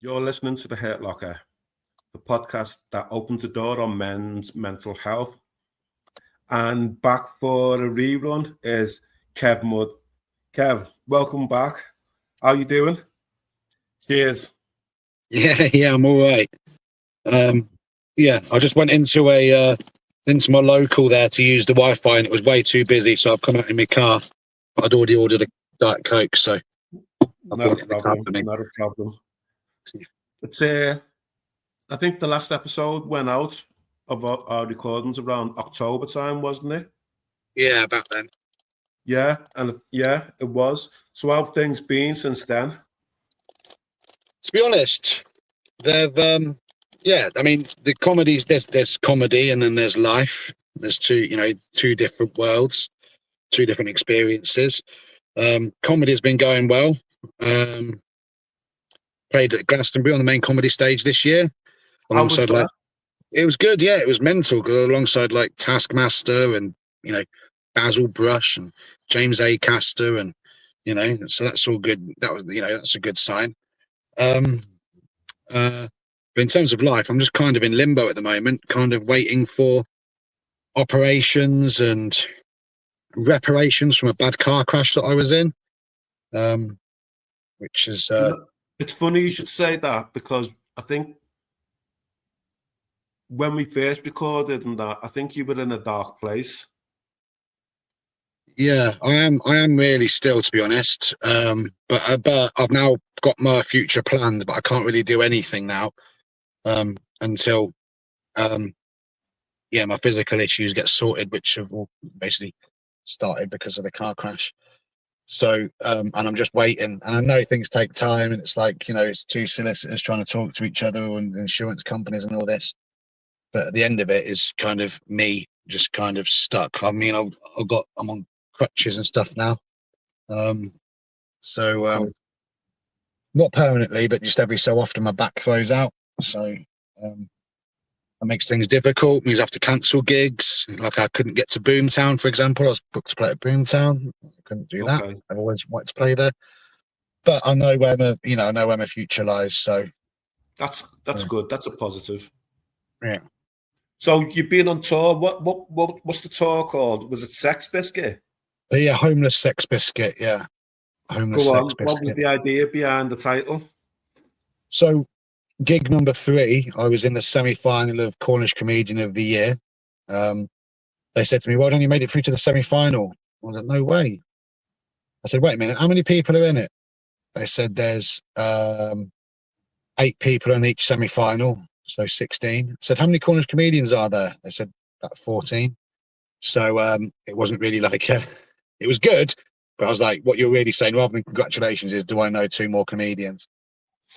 You're listening to The Hurt Locker, the podcast that opens the door on men's mental health. And back for a rerun is Kev Mudd. Kev, welcome back. How you doing? Cheers. Yeah, I'm all right. I just went into my local there to use the Wi-Fi, and it was way too busy, so I've come out in my car. But I'd already ordered a Diet Coke, so Not a problem. It's I think the last episode went out of our recordings around October time, wasn't it? Yeah, about then. Yeah, it was. So how have things been since then? To be honest, they've I mean, the comedies, there's comedy and then there's life. There's two different worlds, two different experiences. Comedy's been going well. Played at Glastonbury on the main comedy stage this year. How was that? It was good, yeah. It was mental, alongside like Taskmaster and Basil Brush and James Acaster, and so that's all good. That was that's a good sign. But in terms of life, I'm just kind of in limbo at the moment, kind of waiting for operations and reparations from a bad car crash that I was in, which is. It's funny you should say that, because I think when we first recorded and that, I think you were in a dark place. Yeah, I am really still, to be honest. But I've now got my future planned, but I can't really do anything now until my physical issues get sorted, which have all basically started because of the car crash. So and I'm just waiting, and I know things take time, and it's like it's two solicitors trying to talk to each other and insurance companies and all this. But at the end of it is kind of me just kind of stuck. I mean, I'm on crutches and stuff now. Not permanently, but just every so often my back throws out. So that makes things difficult. Means I have to cancel gigs. Like I couldn't get to Boomtown, for example. I was booked to play at Boomtown. I couldn't do that. I've always wanted to play there. But I know where my future lies. So that's good. That's a positive. Yeah. So you've been on tour. What's the tour called? Was it Sex Biscuit? Yeah, Homeless Sex Biscuit. Yeah, Homeless Sex Biscuit. What was the idea behind the title? So, gig number 3, I was in the semi-final of Cornish Comedian of the Year. They said to me, "Well done, you made it through to the semi-final." I was like, "No way." I said, "Wait a minute, how many people are in it?" They said there's 8 people in each semi-final, so 16. I said, "How many Cornish comedians are there?" They said about 14. So it wasn't really like it was good, but I was like, what you're really saying rather than congratulations is, do I know 2 more comedians?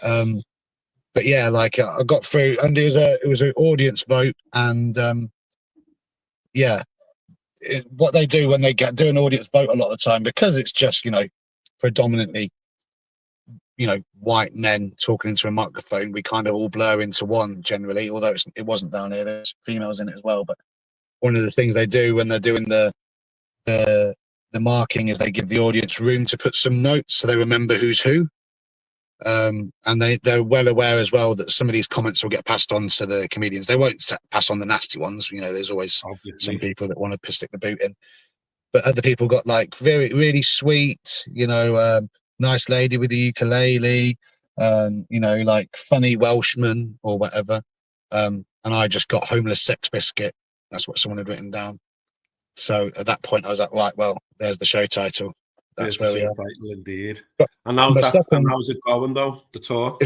But yeah, like I got through, and it was an audience vote, and what they do when they do an audience vote a lot of the time, because it's just predominantly white men talking into a microphone, we kind of all blur into one generally, although it wasn't down here, there's females in it as well. But one of the things they do when they're doing the marking is they give the audience room to put some notes so they remember who's who. And they're well aware as well that some of these comments will get passed on to the comedians. They won't pass on the nasty ones. There's always some people that want to stick the boot in. But other people got like really sweet, nice lady with the ukulele, like funny Welshman or whatever. And I just got Homeless Sex Biscuit. That's what someone had written down. So at that point, I was like, right, well, there's the show title. That's where we are. Title, indeed. But and how's it going, though, the tour?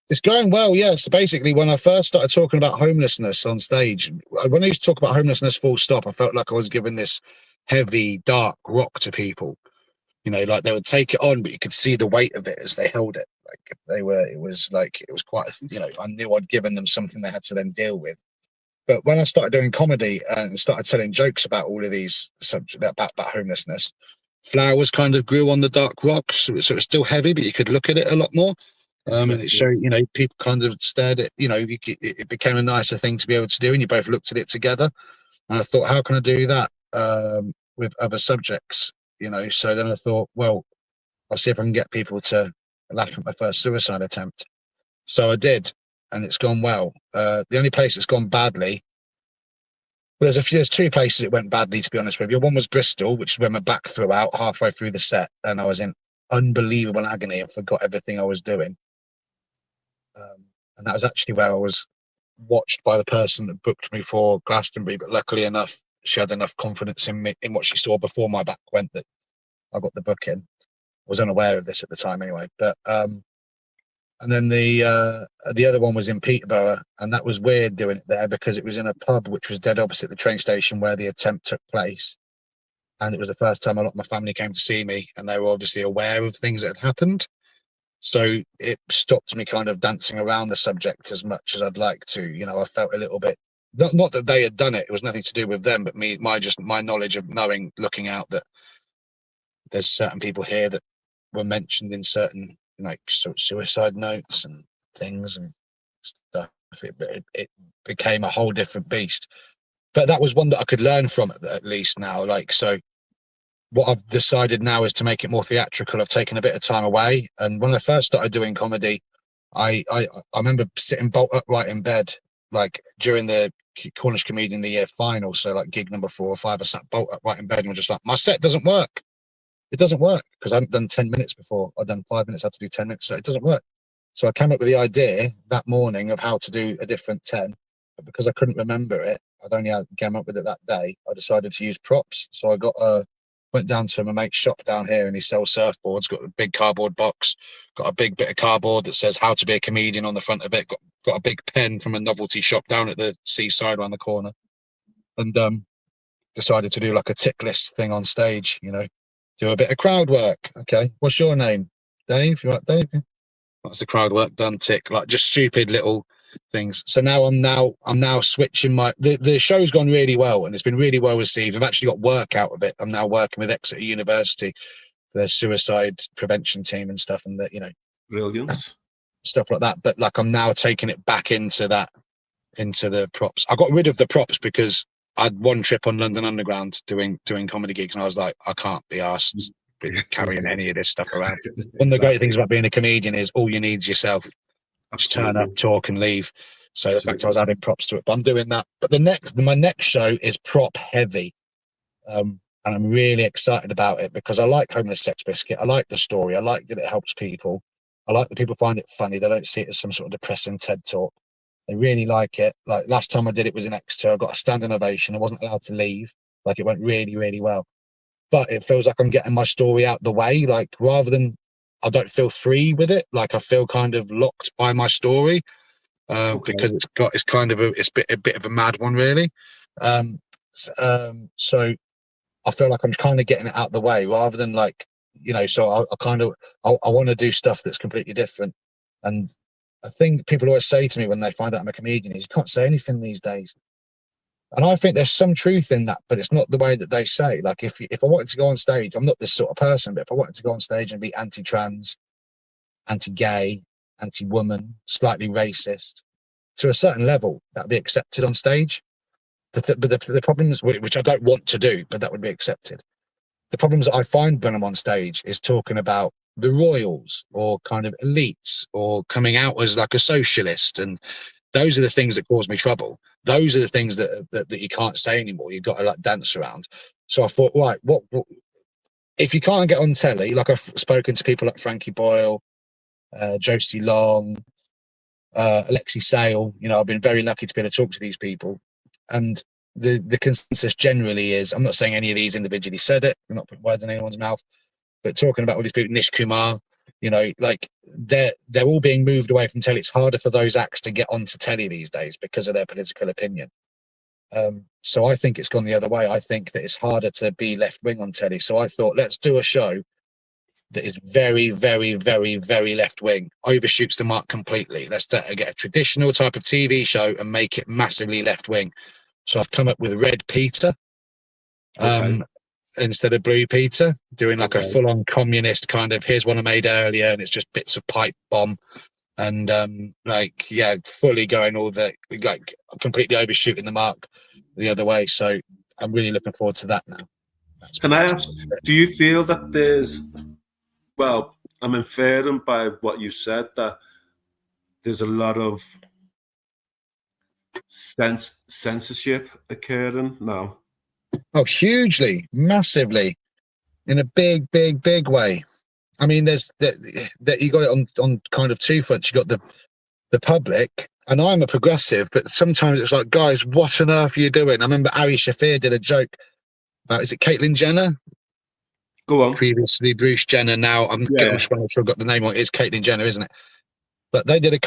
It's going well, yeah. So basically, when I first started talking about homelessness on stage, when I used to talk about homelessness full stop, I felt like I was giving this heavy, dark rock to people. Like they would take it on, but you could see the weight of it as they held it. Like it was quite, I knew I'd given them something they had to then deal with. But when I started doing comedy and started telling jokes about all of these subjects, about homelessness, flowers kind of grew on the dark rock. So it was still heavy, but you could look at it a lot more. And it showed, people kind of stared at, it became a nicer thing to be able to do. And you both looked at it together. And I thought, how can I do that with other subjects? So then I thought, well, I'll see if I can get people to laugh at my first suicide attempt. So I did, and it's gone well. The only place that's gone badly, well, there's two places it went badly, to be honest with you. One was Bristol, which is where my back threw out halfway through the set, and I was in unbelievable agony and forgot everything I was doing. And that was actually where I was watched by the person that booked me for Glastonbury, but luckily enough, she had enough confidence in me, in what she saw before my back went, that I got the booking. I was unaware of this at the time anyway, but and then the other one was in Peterborough, and that was weird doing it there because it was in a pub which was dead opposite the train station where the attempt took place, and it was the first time a lot of my family came to see me, and they were obviously aware of things that had happened. So it stopped me kind of dancing around the subject as much as I'd like to. You know, I felt a little bit, not that they had done it, it was nothing to do with them, but my knowledge of knowing, looking out, that there's certain people here that were mentioned in certain, like, sort of suicide notes and things and stuff. It became a whole different beast. But that was one that I could learn from at least now. Like, so what I've decided now is to make it more theatrical. I've taken a bit of time away, and when I first started doing comedy, I remember sitting bolt upright in bed, like during the Cornish Comedian of the Year final. So like gig number 4 or 5, I sat bolt upright in bed and was just like, my set doesn't work. It doesn't work because I hadn't done 10 minutes before. I'd done 5 minutes, I had to do 10 minutes. So it doesn't work. So I came up with the idea that morning of how to do a different 10. But because I couldn't remember it, I'd only came up with it that day. I decided to use props. So I went down to my mate's shop down here, and he sells surfboards, got a big cardboard box, got a big bit of cardboard that says how to be a comedian on the front of it, got a big pen from a novelty shop down at the seaside around the corner, and decided to do like a tick list thing on stage, you know, do a bit of crowd work. Okay, what's your name? Dave? You like Dave? That's the crowd work done, tick, like just stupid little things. So now I'm now switching the show's gone really well, and it's been really well received. I've actually got work out of it. I'm now working with Exeter University, their suicide prevention team and stuff, and that, you know, Brilliant. Stuff like that. But like, I'm now taking it back into the props. I got rid of the props because I had one trip on London Underground doing comedy gigs, and I was like, I can't be asked carrying any of this stuff around. One of the great things about being a comedian is all you need is yourself. Just turn up, talk, and leave. So the fact I was adding props to it, but I'm doing that. But my next show is prop heavy, and I'm really excited about it because I like Homeless Sex Biscuit. I like the story. I like that it helps people. I like that people find it funny. They don't see it as some sort of depressing TED talk. They really like it. Like last time I did it was in Exeter. I got a standing ovation. I wasn't allowed to leave. Like, it went really, really well. But it feels like I'm getting my story out the way. Like, rather than, I don't feel free with it. Like, I feel kind of locked by my story, because it's kind of a bit of a mad one, really. So I feel like I'm kind of getting it out the way rather than, like, you know. So I want to do stuff that's completely different. And I think people always say to me when they find out I'm a comedian is, you can't say anything these days. And I think there's some truth in that, but it's not the way that they say. Like, if I wanted to go on stage, I'm not this sort of person, but if I wanted to go on stage and be anti-trans, anti-gay, anti-woman, slightly racist, to a certain level, that'd be accepted on stage. But the problems, which I don't want to do, but that would be accepted. The problems that I find when I'm on stage is talking about the royals or kind of elites or coming out as like a socialist, and those are the things that cause me trouble. Those are the things that you can't say anymore. You've got to, like, dance around. So I thought, right, what if you can't get on telly? Like, I've spoken to people like Frankie Boyle, Josie Long, Alexei Sayle. You know, I've been very lucky to be able to talk to these people, and the consensus generally is, I'm not saying any of these individually said it, I'm not putting words in anyone's mouth, but talking about all these people, Nish Kumar, you know, like, they're all being moved away from telly. It's harder for those acts to get onto telly these days because of their political opinion. So I think it's gone the other way. I think that it's harder to be left wing on telly. So I thought, let's do a show that is very, very, very, very left wing, overshoots the mark completely. Let's get a traditional type of TV show and make it massively left wing. So I've come up with Red Peter. Instead of Blue Peter, doing like a full-on communist kind of, here's one I made earlier, and it's just bits of pipe bomb, and fully going all the, like, completely overshooting the mark the other way. So I'm really looking forward to that now. Can I ask, do you feel that I'm inferring by what you said that there's a lot of censorship occurring now. Oh, hugely, massively, in a big way. I mean, there's that you got it on kind of two fronts. You got the public, and I'm a progressive, but sometimes it's like, guys, what on earth are you doing? I remember Ari Shaffir did a joke about, is it Caitlyn Jenner? Go on. Previously Bruce Jenner, now I'm sure I've got the name on. It's Caitlyn Jenner, isn't it? But they did a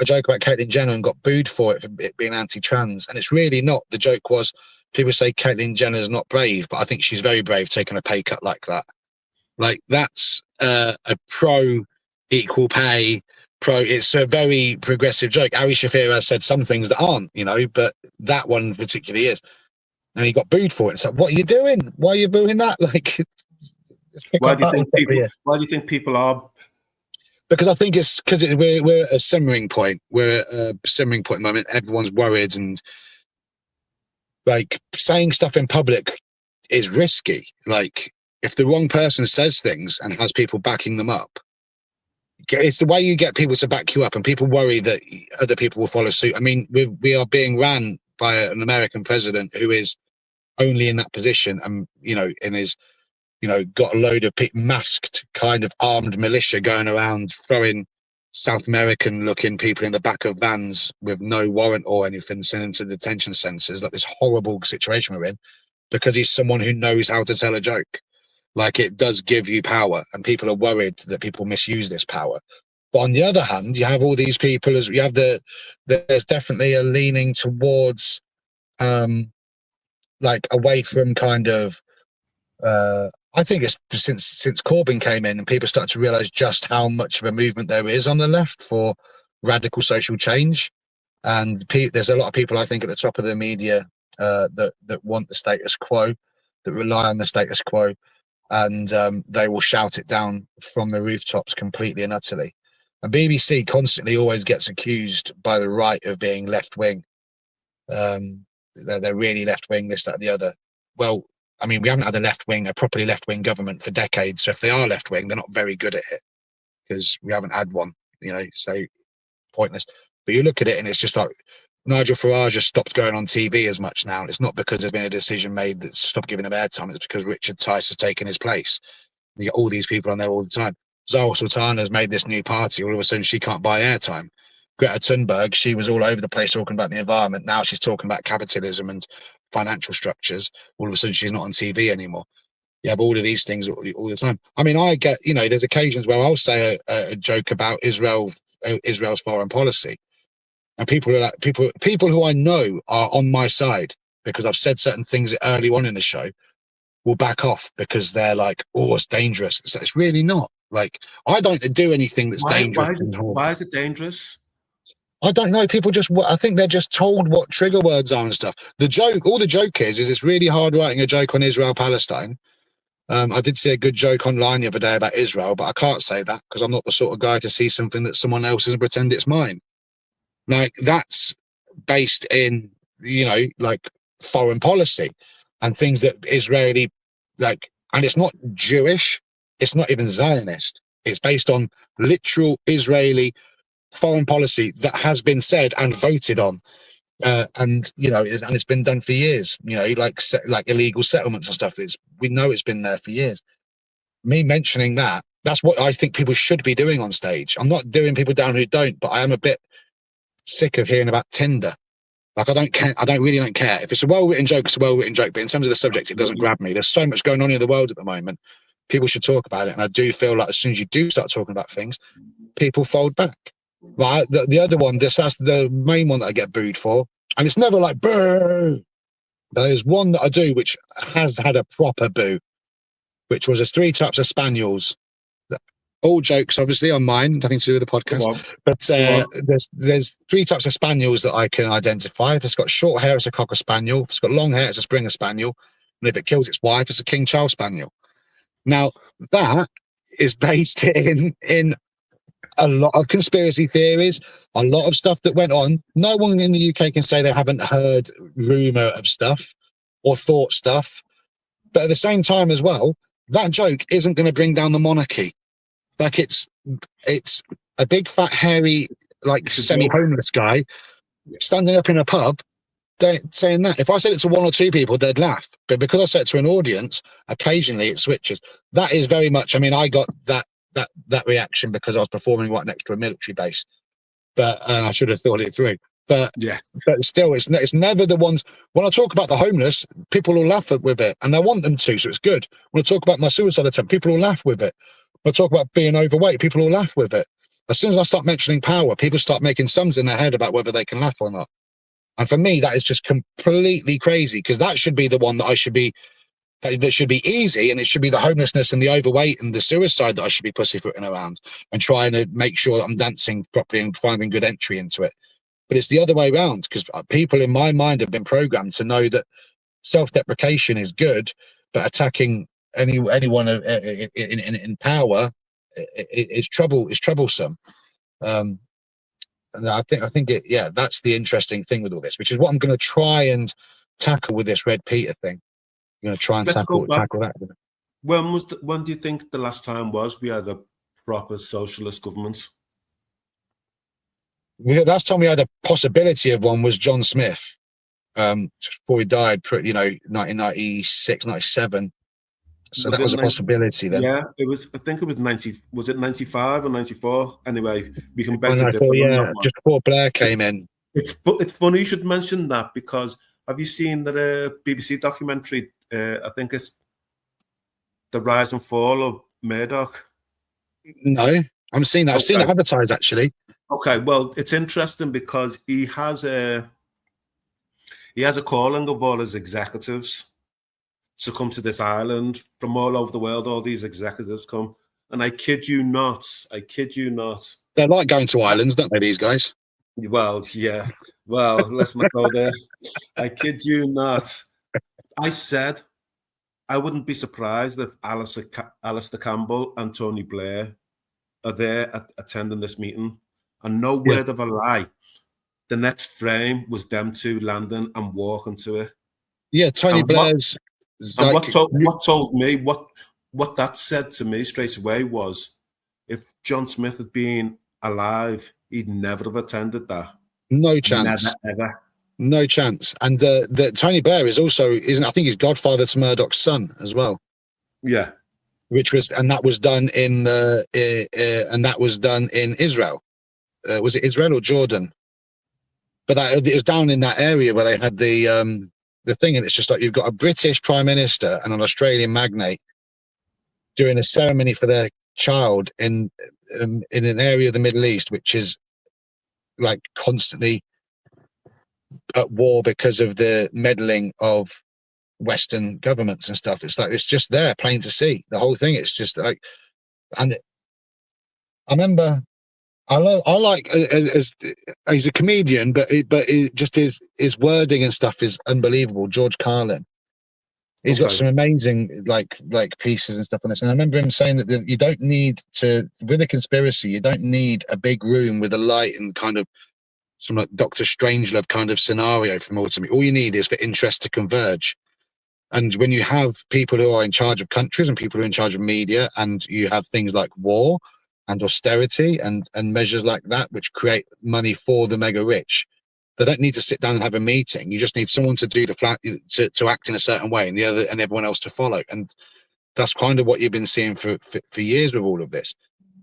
joke about Caitlyn Jenner and got booed for it being anti-trans, and it's really not. The joke was, people say Caitlyn Jenner's not brave, but I think she's very brave taking a pay cut like that. Like, that's a pro equal pay, it's a very progressive joke. Ari Shaffir has said some things that aren't, but that one particularly is. And he got booed for it. It's like, what are you doing? Why are you booing that? Like, why do you think people are? Because I think it's because we're at a simmering point. We're at a simmering point at the moment. Everyone's worried, and like, saying stuff in public is risky. Like, if the wrong person says things and has people backing them up, it's the way you get people to back you up, and people worry that other people will follow suit. I mean, we are being ran by an American president who is only in that position, and in his got a load of masked kind of armed militia going around throwing South American looking people in the back of vans with no warrant or anything, sending them to detention centers. Like, this horrible situation we're in, because he's someone who knows how to tell a joke. Like, it does give you power, and people are worried that people misuse this power. But on the other hand, you have all these people, as you have there's definitely a leaning towards like, away from kind of I think it's since Corbyn came in and people start to realize just how much of a movement there is on the left for radical social change. And there's a lot of people, I think, at the top of the media that want the status quo, that rely on the status quo, and they will shout it down from the rooftops completely and utterly. And BBC constantly always gets accused by the right of being left-wing. They're really left-wing, this, that, the other. Well, I mean, we haven't had a properly left-wing government for decades. So if they are left-wing, they're not very good at it, because we haven't had one, so pointless. But you look at it and it's just like, Nigel Farage has stopped going on TV as much now. It's not because there's been a decision made that stopped giving him airtime. It's because Richard Tice has taken his place. You get all these people on there all the time. Zoe Sultana has made this new party. All of a sudden, she can't buy airtime. Greta Thunberg, she was all over the place talking about the environment. Now she's talking about capitalism and financial structures. All of a sudden, she's not on TV anymore. You have all of these things all the time. I mean, I get, there's occasions where I'll say a joke about Israel's foreign policy, and people are like, people who I know are on my side because I've said certain things early on in the show, will back off because they're like, oh, it's dangerous. It's really not. Like, I don't do anything that's dangerous. Why is it dangerous? I don't know. People I think they're just told what trigger words are and stuff. All the joke is it's really hard writing a joke on Israel-Palestine. I did see a good joke online the other day about Israel, but I can't say that because I'm not the sort of guy to see something that someone else is and pretend it's mine. Like, that's based in, like, foreign policy and things that Israeli, like, and it's not Jewish. It's not even Zionist. It's based on literal Israeli foreign policy that has been said and voted on. And it's been done for years, like illegal settlements and stuff. We know it's been there for years. Me mentioning that's what I think people should be doing on stage. I'm not doing people down who don't, but I am a bit sick of hearing about Tinder. Like, I don't care. I really don't care. If it's a well-written joke, it's a well-written joke. But in terms of the subject, it doesn't grab me. There's so much going on in the world at the moment. People should talk about it. And I do feel like as soon as you do start talking about things, people fold back. Right? The other one, that's the main one that I get booed for. And it's never like, boo. There's one that I do which has had a proper boo, which was there's 3 types of spaniels. All jokes, obviously, on mine, nothing to do with the podcast. But there's 3 types of spaniels that I can identify. If it's got short hair, it's a Cocker Spaniel. If it's got long hair, it's a Springer Spaniel. And if it kills its wife, it's a King Charles Spaniel. Now, that is based in a lot of conspiracy theories, a lot of stuff that went on. No one in the UK can say they haven't heard rumour of stuff or thought stuff. But at the same time as well, that joke isn't going to bring down the monarchy. Like, it's a big fat hairy like It's a joke. semi-homeless guy standing up in a pub saying that. If I said it to one or two people, they'd laugh. But because I said it to an audience, occasionally it switches. That is very much. I mean, I got that reaction because I was performing right next to a military base, but I should have thought it through. But Yes. but still, it's never the ones. When I talk about the homeless, people will laugh with it, and I want them to, so it's good. When I talk about my suicide attempt, people will laugh with it. When I talk about being overweight, people will laugh with it. As soon as I start mentioning power, people start making sums in their head about whether they can laugh or not. And for me, that is just completely crazy, because that should be the one that I should be, that should be easy, and it should be the homelessness and the overweight and the suicide that I should be pussyfooting around and trying to make sure that I'm dancing properly and finding good entry into it. But it's the other way around, because people in my mind have been programmed to know that self-deprecation is good, but attacking anyone in power is troublesome. And I think it, yeah, that's the interesting thing with all this, which is what I'm going to try and tackle with this Red Peter thing. I'm going to try and Let's go back. tackle that. When do you think the last time was we had a proper socialist government? Last time we had a possibility of one was John Smith, before he died, 1996, 97. So that was a possibility then. Yeah, it was. I think it was 90. Was it 95 or 94? Anyway, we can bet I to thought, differ on that one. just before Blair came in. It's funny you should mention that, because have you seen the BBC documentary? I think it's The Rise and Fall of Murdoch. No, I'm seeing that. I've seen it advertised, actually. Okay, well, it's interesting because he has a calling of all his executives to come to this island from all over the world. All these executives come, and I kid you not. They like going to islands, don't they, these guys? Well, yeah. Well, let's not go there. I kid you not. I said I wouldn't be surprised if Alistair Campbell and Tony Blair are there attending this meeting. And no word of a lie, the next frame was them two landing and walking to it. Yeah, Tony Blair's. What that said to me straight away was, if John Smith had been alive, he'd never have attended that. No chance. Never, ever. No chance. And the Tony Blair is also, I think he's godfather to Murdoch's son as well. Yeah. That was done in Israel. Was it Israel or Jordan? But it was down in that area where they had the thing, and it's just like you've got a British Prime Minister and an Australian magnate doing a ceremony for their child in an area of the Middle East which is like constantly at war because of the meddling of Western governments and stuff. It's like, it's just there, plain to see. The whole thing, it's just like, and I remember, I like as he's a comedian, but it just his wording and stuff is unbelievable. George Carlin, he's got some amazing like pieces and stuff on this. And I remember him saying that you don't need to, with a conspiracy, you don't need a big room with a light and kind of some like Dr. Strangelove kind of scenario from ultimately. All you need is for interest to converge. And when you have people who are in charge of countries and people who are in charge of media, and you have things like war and austerity and measures like that, which create money for the mega rich, they don't need to sit down and have a meeting. You just need someone to do to act in a certain way, and everyone else to follow. And that's kind of what you've been seeing for years with all of this.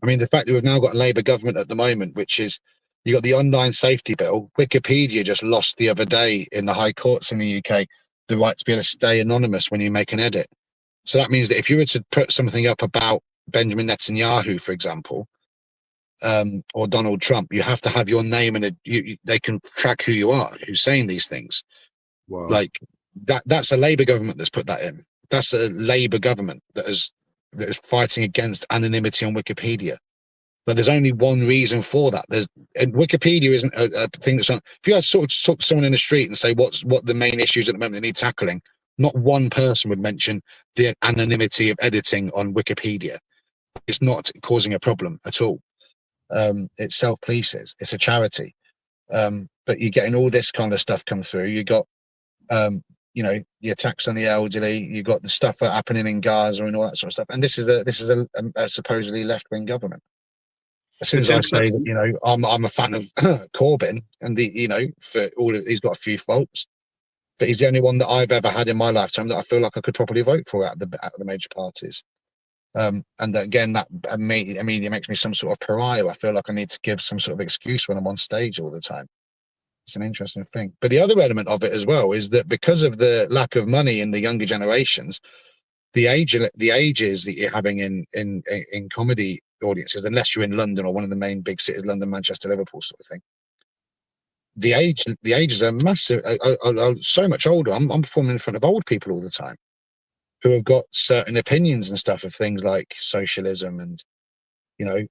I mean, the fact that we've now got a Labour government at the moment, which is, you got the online safety bill. Wikipedia just lost the other day in the high courts in the UK the right to be able to stay anonymous when you make an edit. So that means that if you were to put something up about Benjamin Netanyahu, for example, or Donald Trump, you have to have your name, and they can track who you are, who's saying these things. Wow. Like that's a Labour government that's put that in. That's a Labour government that is fighting against anonymity on Wikipedia. But there's only one reason for that. And Wikipedia isn't a thing that's on. If you had sort of talk to someone in the street and say what the main issues at the moment that need tackling, not one person would mention the anonymity of editing on Wikipedia. It's not causing a problem at all. It self-polices. It's a charity. But you're getting all this kind of stuff come through. You got, the attacks on the elderly. You got the stuff happening in Gaza and all that sort of stuff. And this is a supposedly left-wing government. as soon as It's I say that, interesting. you know, I'm a fan of Corbyn, and you know, for all of, he's got a few faults, but he's the only one that I've ever had in my lifetime that I feel like I could properly vote for out of the major parties. And again, that immediately makes me some sort of pariah. I feel like I need to give some sort of excuse when I'm on stage all the time. It's an interesting thing. But the other element of it as well is that because of the lack of money in the younger generations, the ages that you're having in comedy audiences, unless you're in London or one of the main big cities, London, Manchester, Liverpool, sort of thing, the ages are massive, are so much older. I'm performing in front of old people all the time who have got certain opinions and stuff of things like socialism, and you know,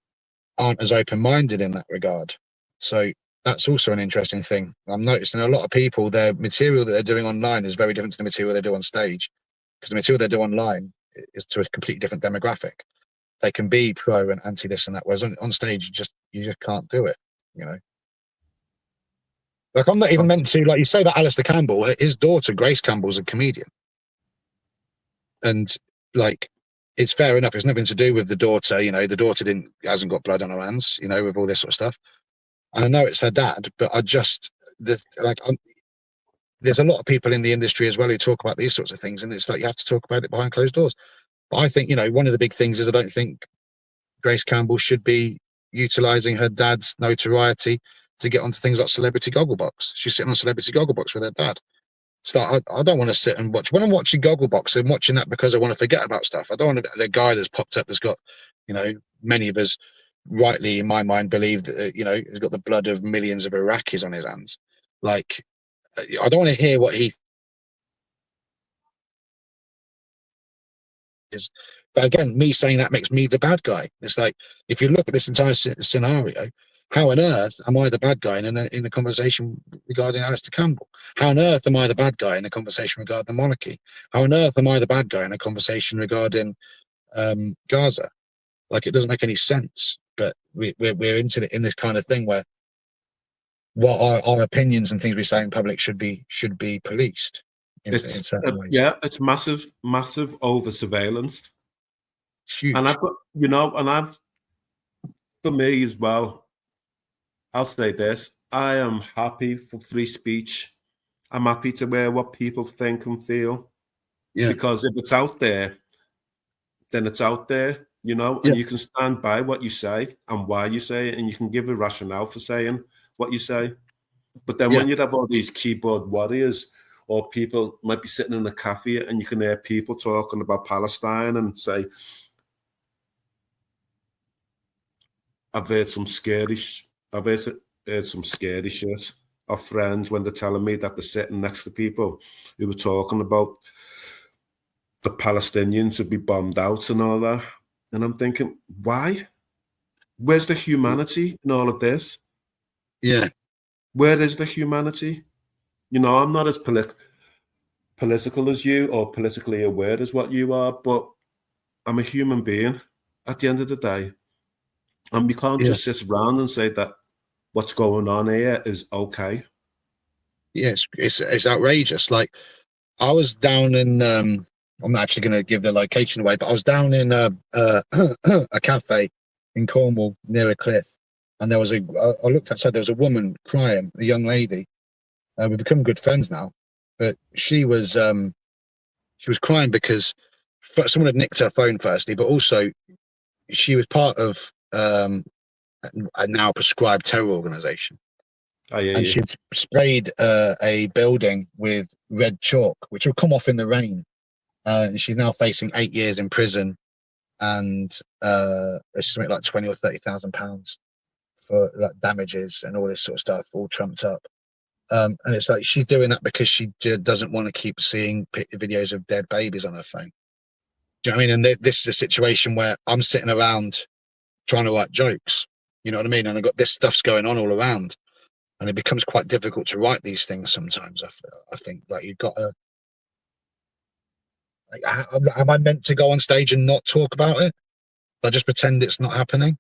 aren't as open-minded in that regard. So that's also an interesting thing. I'm noticing a lot of people, their material that they're doing online is very different to the material they do on stage, because the material they do online is to a completely different demographic. They can be pro and anti this and that, whereas on stage you just can't do it, you know. Like, I'm not even meant to, like you say about Alistair Campbell, his daughter Grace Campbell's a comedian, and like, it's fair enough. It's nothing to do with the daughter, you know. The daughter hasn't got blood on her hands, you know, with all this sort of stuff. And I know it's her dad, but there's a lot of people in the industry as well who talk about these sorts of things, and it's like you have to talk about it behind closed doors. But I think, you know, one of the big things is I don't think Grace Campbell should be utilizing her dad's notoriety to get onto things like Celebrity Gogglebox. She's sitting on Celebrity Gogglebox with her dad. It's like, I don't want to sit and watch. When I'm watching Gogglebox, I'm watching that because I want to forget about stuff. I don't want to be the guy that's popped up that's got, you know, many of us rightly in my mind believe that, you know, he's got the blood of millions of Iraqis on his hands. Like, I don't want to hear what he is. But again, me saying that makes me the bad guy. It's like, if you look at this entire scenario, how on earth am I the bad guy in a conversation regarding Alistair Campbell? How on earth am I the bad guy in a conversation regarding the monarchy? How on earth am I the bad guy in a conversation regarding Gaza? Like, it doesn't make any sense. But we're into in this kind of thing where what our opinions and things we say in public should be policed in certain ways. Yeah, it's massive over surveillance. Huge. And I've got, you know, for me as well, I'll say this: I am happy for free speech. I'm happy to wear what people think and feel, Yeah. because if it's out there, then it's out there, you know, and Yeah. you can stand by what you say and why you say it, and you can give a rationale for saying what you say. But then when you have all these keyboard warriors, or people might be sitting in a cafe and you can hear people talking about Palestine and say, I've heard some scary shit of friends when they're telling me that they're sitting next to people who were talking about the Palestinians would be bombed out and all that. And I'm thinking, why? Where's the humanity in all of this? Yeah. Where is the humanity? You know, I'm not as political as you, or politically aware as what you are, but I'm a human being at the end of the day. And we can't just sit around and say that what's going on here is okay. Yes, it's outrageous. Like, I was down in I'm not actually going to give the location away, but I was down in a cafe in Cornwall near a cliff, and there was I looked outside. There was a woman crying, a young lady. We've become good friends now, but she was crying because someone had nicked her phone firstly, but also she was part of a now prescribed terror organization. And she'd sprayed a building with red chalk, which would come off in the rain. And she's now facing 8 years in prison, and it's something like £20,000 or £30,000 for like damages and all this sort of stuff, all trumped up. And it's like she's doing that because she doesn't want to keep seeing videos of dead babies on her phone. Do you know what I mean? And this is a situation where I'm sitting around trying to write jokes. You know what I mean? And I've got this stuff's going on all around. And it becomes quite difficult to write these things sometimes. I think, like, you've got to, like, am I meant to go on stage and not talk about it? I just pretend it's not happening,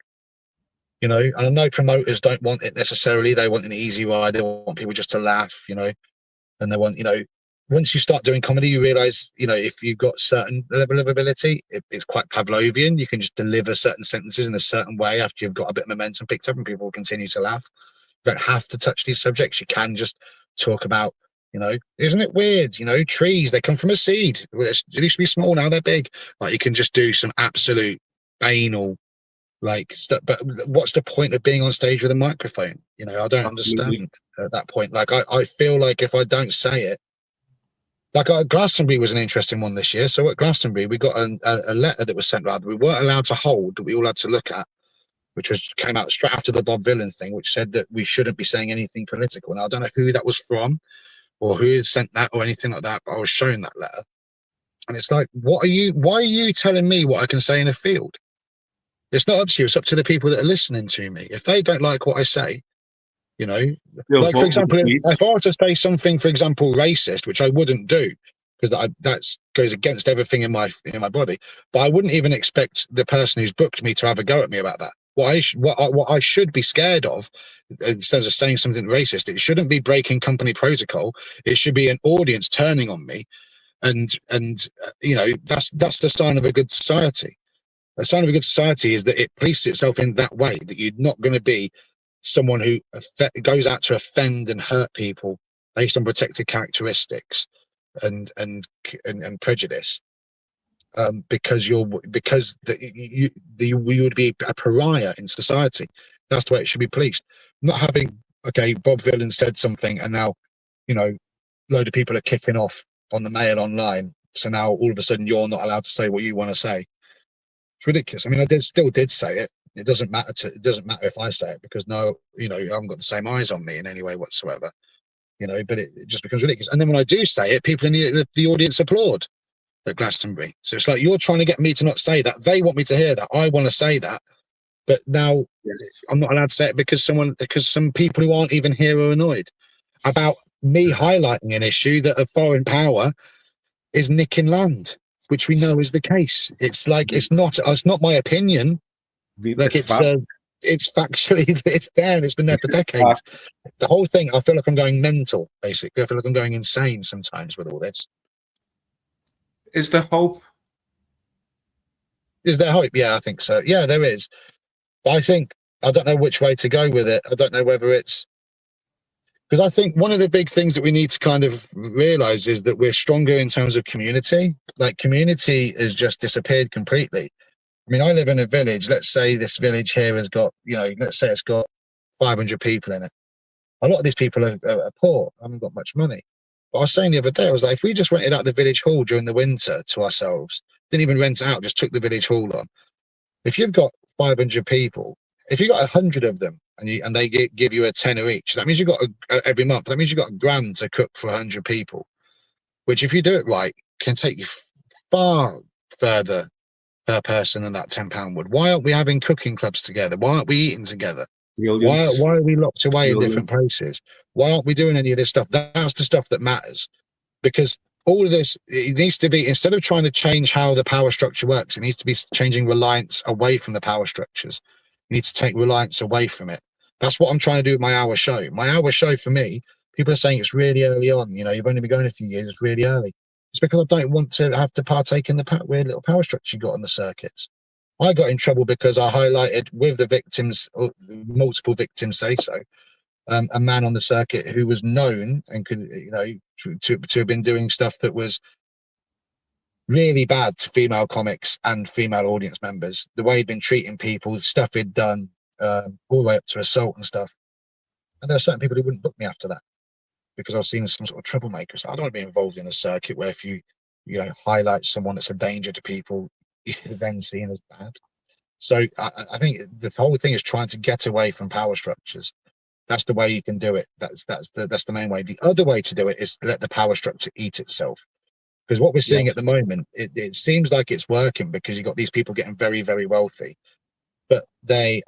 you know? And I know promoters don't want it necessarily. They want an easy ride. They want people just to laugh, you know, and they want, you know, once you start doing comedy, you realize, you know, if you've got certain level of ability, it's quite Pavlovian. You can just deliver certain sentences in a certain way after you've got a bit of momentum picked up and people will continue to laugh. You don't have to touch these subjects. You can just talk about, you know, isn't it weird? You know, trees, they come from a seed. They used to be small, now they're big. Like, you can just do some absolute banal, like, stuff. But what's the point of being on stage with a microphone? You know, I don't Absolutely. understand at that point. Like, I feel like if I don't say it, like, Glastonbury was an interesting one this year. So at Glastonbury, we got a letter that was sent around. We weren't allowed to hold, that we all had to look at, which came out straight after the Bob Dylan thing, which said that we shouldn't be saying anything political. Now, I don't know who that was from or who had sent that or anything like that, but I was shown that letter. And it's like, why are you telling me what I can say in a field? It's not up to you. It's up to the people that are listening to me. If they don't like what I say, you know, You'll like, for vote with the example, if police. I were to say something, for example, racist, which I wouldn't do, because that goes against everything in my body, but I wouldn't even expect the person who's booked me to have a go at me about that. What I should be scared of, in terms of saying something racist, it shouldn't be breaking company protocol. It should be an audience turning on me, and you know, that's the sign of a good society. A sign of a good society is that it polices itself in that way, that you're not going to be someone who goes out to offend and hurt people based on protected characteristics and prejudice, because you would be a pariah in society. That's the way it should be policed. Not having, okay, Bob Dylan said something, and now, you know, a load of people are kicking off on the Mail online. So now all of a sudden you're not allowed to say what you want to say. It's ridiculous. I mean, still did say it. It doesn't matter if I say it, because, no, you know, you haven't got the same eyes on me in any way whatsoever. You know, but it just becomes ridiculous. And then when I do say it, people in the audience applaud at Glastonbury. So it's like, you're trying to get me to not say that. They want me to hear that. I want to say that, but now Yes. I'm not allowed to say it because some people who aren't even here are annoyed about me highlighting an issue that a foreign power is nicking land, which we know is the case. It's like, it's not my opinion. Like, It's fact. it's factually, it's there and it's been there for decades. The whole thing, I feel like I'm going mental, basically. I feel like I'm going insane sometimes with all this. Is there hope? Is there hope? Yeah, I think so. Yeah, there is. But I don't know which way to go with it. I don't know whether it's, because I think one of the big things that we need to kind of realize is that we're stronger in terms of community. Like, community has just disappeared completely. I mean, I live in a village. Let's say this village here has got, you know, let's say it's got 500 people in it. A lot of these people are poor, haven't got much money. But I was saying the other day, I was like, if we just rented out the village hall during the winter to ourselves, didn't even rent it out, just took the village hall on. If you've got 500 people, if you've got 100 of them and they give you a tenner each, that means you've got every month, that means you've got £1,000 to cook for 100 people, which, if you do it right, can take you far further per person than that £10 would. Why aren't we having cooking clubs together? Why aren't we eating together? Why Brilliant. are we locked away in different Brilliant. places? Why aren't we doing any of this stuff? That's the stuff that matters, because all of this, it needs to be, instead of trying to change how the power structure works, it needs to be changing reliance away from the power structures. You need to take reliance away from it. That's what I'm trying to do with my hour show. My hour show, for me, people are saying it's really early on. You know, you've only been going a few years. It's really early. It's because I don't want to have to partake in the weird little power structure you got on the circuits. I got in trouble because I highlighted with the victims, multiple victims say so, a man on the circuit who was known and could, you know, to have been doing stuff that was really bad to female comics and female audience members. The way he'd been treating people, stuff he'd done, all the way up to assault and stuff. And there are certain people who wouldn't book me after that because I was seen as some sort of troublemaker. So I don't want to be involved in a circuit where, if you know, highlight someone that's a danger to people, you're then seen as bad. So I think the whole thing is trying to get away from power structures. That's the way you can do it. That's the main way. The other way to do it is let the power structure eat itself. Because what we're seeing Yes. at the moment, it seems like it's working because you've got these people getting very, very wealthy. But I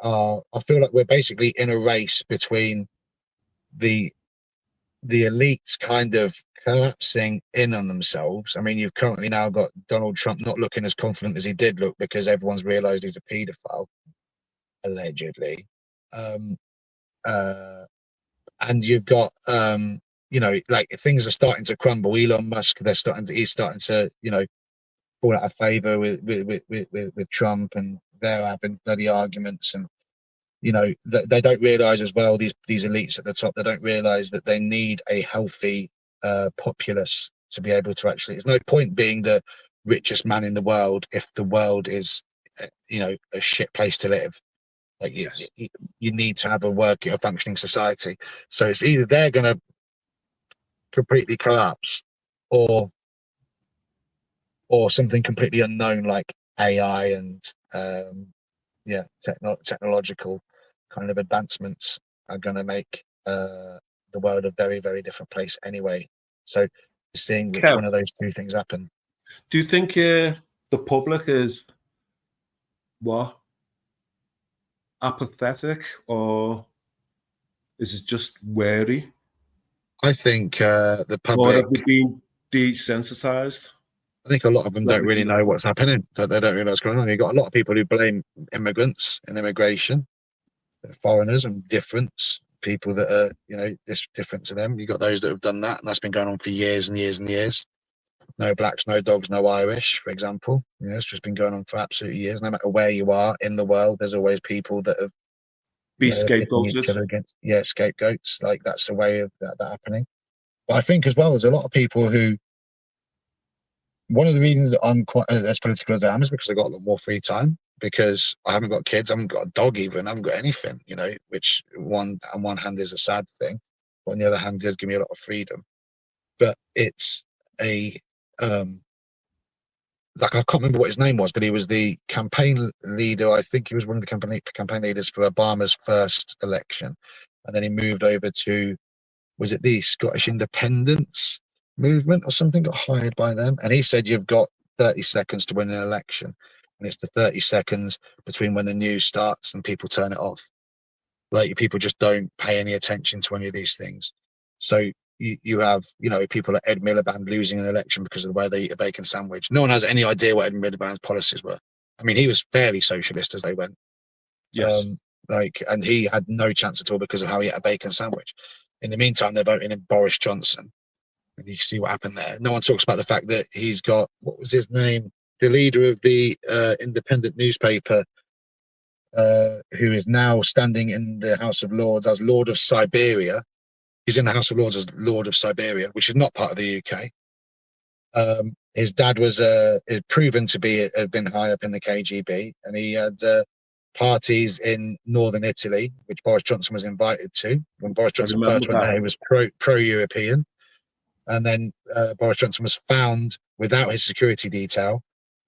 feel like we're basically in a race between the elites kind of collapsing in on themselves. I mean, you've currently now got Donald Trump not looking as confident as he did look because everyone's realized he's a paedophile, allegedly. And you've got you know, like things are starting to crumble. Elon Musk, he's starting to, you know, fall out of favor with Trump, and they're having bloody arguments. And you know, they don't realize as well, these elites at the top, they don't realize that they need a healthy populace to be able to actually. There's no point being the richest man in the world if the world is, you know, a shit place to live. Like Yes. you need to have a functioning society. So it's either they're going to completely collapse, or something completely unknown like AI and technological kind of advancements are going to make the world a very, very different place anyway. So seeing which Kev, one of those two things happen. do you think the public is what, apathetic, or is it just wary, I think the or public, have they been desensitized? I think a lot of them Like don't really know what's happening. That they don't realize what's going on. You've got a lot of people who blame immigrants and immigration, foreigners and difference, people that are, you know, different to them. You've got those that have done that, and that's been going on for years and years and years. No blacks, no dogs, no Irish, for example. You know, it's just been going on for absolutely years. No matter where you are in the world, there's always people that have, be you know, pitting each scapegoated? other against, scapegoats. Like that's the way of that happening. But I think as well, there's a lot of people who, one of the reasons that I'm quite as political as I am is because I got a lot more free time, because I haven't got kids, I haven't got a dog even, I haven't got anything, you know, which on one hand is a sad thing, but on the other hand does give me a lot of freedom. But it's a like, I can't remember what his name was, but he was the campaign leader. I think he was one of the campaign leaders for Obama's first election, and then he moved over to, was it the Scottish Independence Movement or something? Got hired by them, and he said you've got 30 seconds to win an election, and it's the 30 seconds between when the news starts and people turn it off. Like, people just don't pay any attention to any of these things. So you have, you know, people like Ed Miliband losing an election because of the way they eat a bacon sandwich. No one has any idea what Ed Miliband's policies were. I mean, he was fairly socialist as they went. Yes. And he had no chance at all because of how he ate a bacon sandwich. In the meantime, they're voting in Boris Johnson, and you see what happened there. No one talks about the fact that he's got, what was his name? The leader of the independent newspaper, who is now standing in the House of Lords as Lord of Siberia. He's in the House of Lords as Lord of Siberia, which is not part of the UK. His dad was proven to be had been high up in the KGB, and he had parties in northern Italy, which Boris Johnson was invited to. When Boris I Johnson remember first went that. there, he was pro-European, and then Boris Johnson was found without his security detail.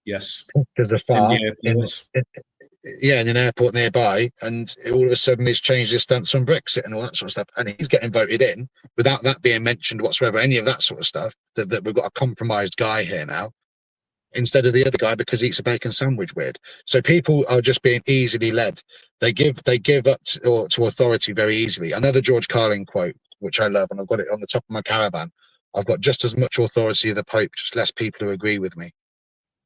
Yes. There's a In far the airport. in an airport nearby, and all of a sudden he's changed his stance on Brexit and all that sort of stuff, and he's getting voted in without that being mentioned whatsoever, any of that sort of stuff, that we've got a compromised guy here now instead of the other guy because he eats a bacon sandwich weird. So people are just being easily led. They give up to authority very easily. Another George Carlin quote, which I love, and I've got it on the top of my caravan: I've got just as much authority as the Pope, just less people who agree with me,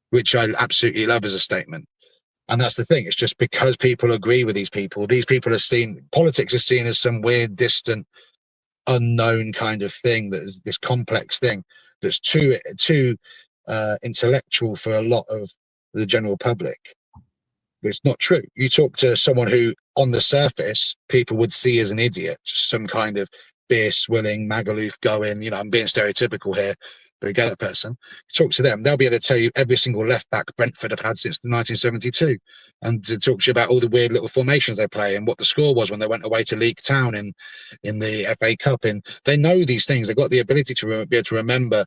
which I absolutely love as a statement. And that's the thing. It's just because people agree with these people are seen, politics is seen as some weird, distant, unknown kind of thing, that is this complex thing that's too intellectual for a lot of the general public. But it's not true. You talk to someone who, on the surface, people would see as an idiot, just some kind of beer swilling, Magaluf going, you know, I'm being stereotypical here, but again, that person, you talk to them, they'll be able to tell you every single left back Brentford have had since 1972, and to talk to you about all the weird little formations they play and what the score was when they went away to League Town in the FA Cup. And they know these things. They've got the ability to be able to remember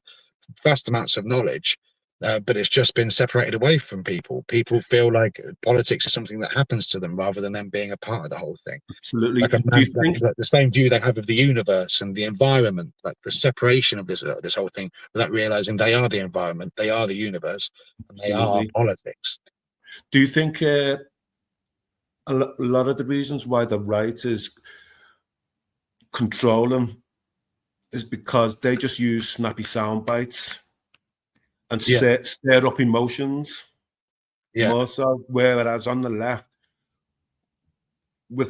vast amounts of knowledge. But it's just been separated away from people. People feel like politics is something that happens to them rather than them being a part of the whole thing. Absolutely. Like Do you think? like the same view they have of the universe and the environment, like the separation of this whole thing, without realizing they are the environment, they are the universe, and they are Absolutely. politics. Do you think a lot of the reasons why the right is controlling is because they just use snappy sound bites and Yeah, stir up emotions yeah, more so, whereas on the left, we're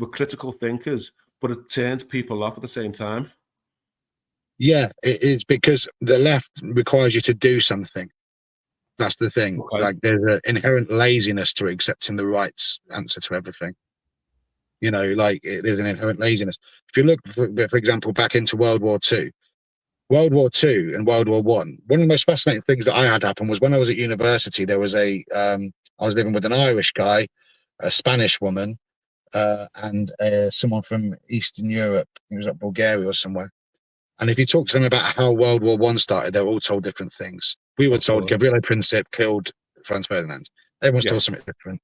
critical thinkers, but it turns people off at the same time. Yeah, it is, because the left requires you to do something. That's the thing. Okay. Like, there's an inherent laziness to accepting the right's answer to everything. You know, like, there's an inherent laziness. If you look, for example, back into World War II, World War II and World War One of the most fascinating things that I had happen was when I was at university, there was I was living with an Irish guy, a Spanish woman, and someone from Eastern Europe. He was at Bulgaria or somewhere. And if you talk to them about how World War One started, they're all told different things. We were told Gabriele Princip killed Franz Ferdinand. Everyone's told something different.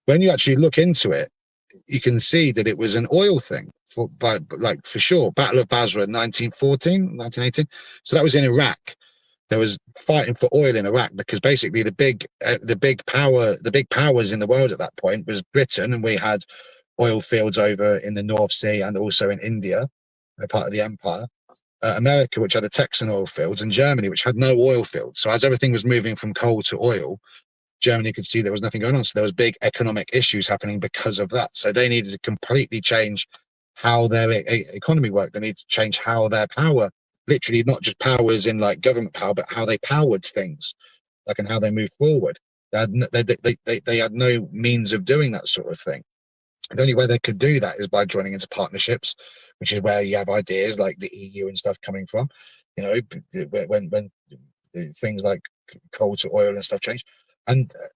When you actually look into it, you can see that it was an oil thing, for sure. Battle of Basra, 1914, 1918. So that was in Iraq. There was fighting for oil in Iraq, because basically the big powers in the world at that point was Britain, and we had oil fields over in the North Sea and also in India, a part of the empire. America, which had the Texan oil fields, and Germany, which had no oil fields. So as everything was moving from coal to oil, Germany could see there was nothing going on. So there was big economic issues happening because of that. So they needed to completely change how their economy worked. They needed to change how their power, literally not just powers in like government power, but how they powered things, like, and how they moved forward. They had no means of doing that sort of thing. The only way they could do that is by joining into partnerships, which is where you have ideas like the EU and stuff coming from. You know, when things like coal to oil and stuff change.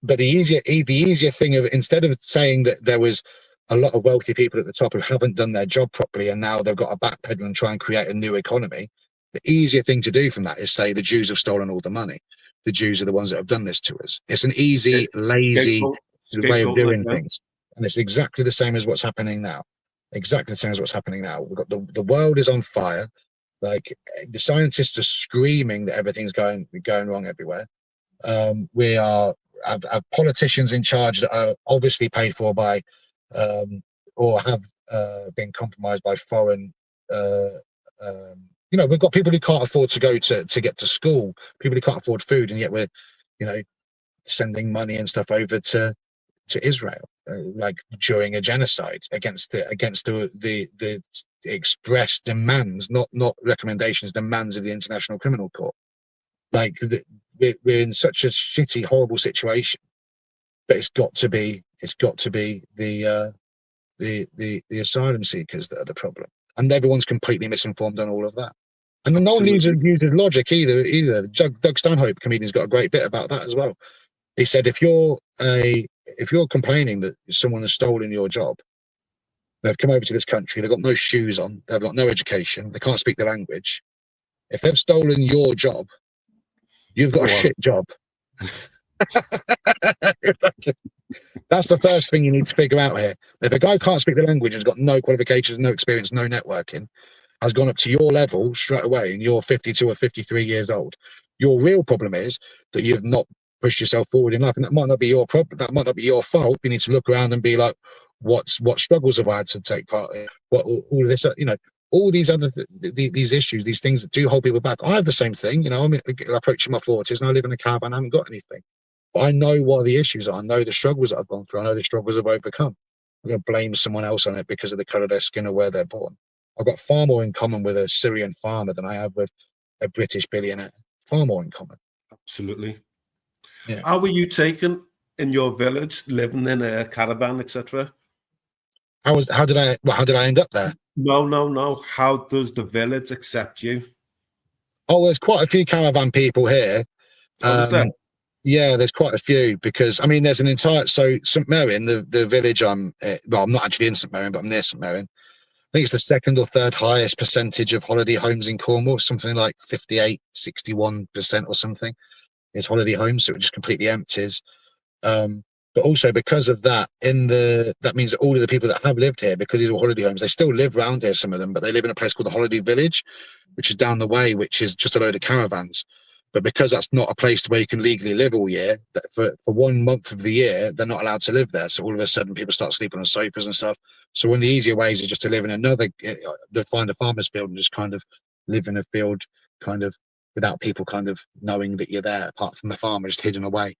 But the easier thing of, instead of saying that there was a lot of wealthy people at the top who haven't done their job properly and now they've got to backpedal and try and create a new economy, the easier thing to do from that is say the Jews have stolen all the money. The Jews are the ones that have done this to us. It's an easy, lazy way of doing things. And it's exactly the same as what's happening now. Exactly the same as what's happening now. We've got the world is on fire. Like, the scientists are screaming that everything's going wrong everywhere. We have politicians in charge that are obviously paid for by or have been compromised by foreign. You know, we've got people who can't afford to go to get to school, people who can't afford food, and yet we're, you know, sending money and stuff over to Israel, like during a genocide against the express demands, not recommendations, demands of the International Criminal Court. Like, we're in such a shitty, horrible situation, but it's got to be the asylum seekers that are the problem, and everyone's completely misinformed on all of that. And then no one uses logic either. Doug Stanhope, comedian's got a great bit about that as well. He said, if you're complaining that someone has stolen your job, they've come over to this country, they've got no shoes on, they've got no education, they can't speak the language. If they've stolen your job, you've got a shit job. That's the first thing you need to figure out here. If a guy can't speak the language, has got no qualifications, no experience, no networking, has gone up to your level straight away, and you're 52 or 53 years old, your real problem is that you've not pushed yourself forward in life, and that might not be your problem. That might not be your fault. You need to look around and be like, what struggles have I had to take part in? What all of this, you know, all these other these issues, these things that do hold people back. I have the same thing. You know, I'm approaching my 40s, and I live in a caravan. I haven't got anything. But I know what the issues are. I know the struggles that I've gone through. I know the struggles I've overcome. I'm going to blame someone else on it because of the colour of their skin or where they're born. I've got far more in common with a Syrian farmer than I have with a British billionaire. Far more in common. Absolutely. Yeah. How were you taken in your village, living in a caravan, etc.? How did I end up there? No. How does the village accept you? Oh, there's quite a few caravan people here. Yeah, there's quite a few, because I mean, there's an entire, so St Mirren, the village I'm not actually in St Mirren, but I'm near St Mirren. I think it's the second or third highest percentage of holiday homes in Cornwall, something like 58, 61% or something is holiday homes, so it just completely empties. But also because of that, that means that all of the people that have lived here, because these are holiday homes, they still live around here, some of them, but they live in a place called the Holiday Village, which is down the way, which is just a load of caravans. But because that's not a place where you can legally live all year, that for 1 month of the year, they're not allowed to live there. So all of a sudden people start sleeping on sofas and stuff. So one of the easier ways is just to live in to find a farmer's field and just kind of live in a field kind of without people kind of knowing that you're there, apart from the farmer just hidden away.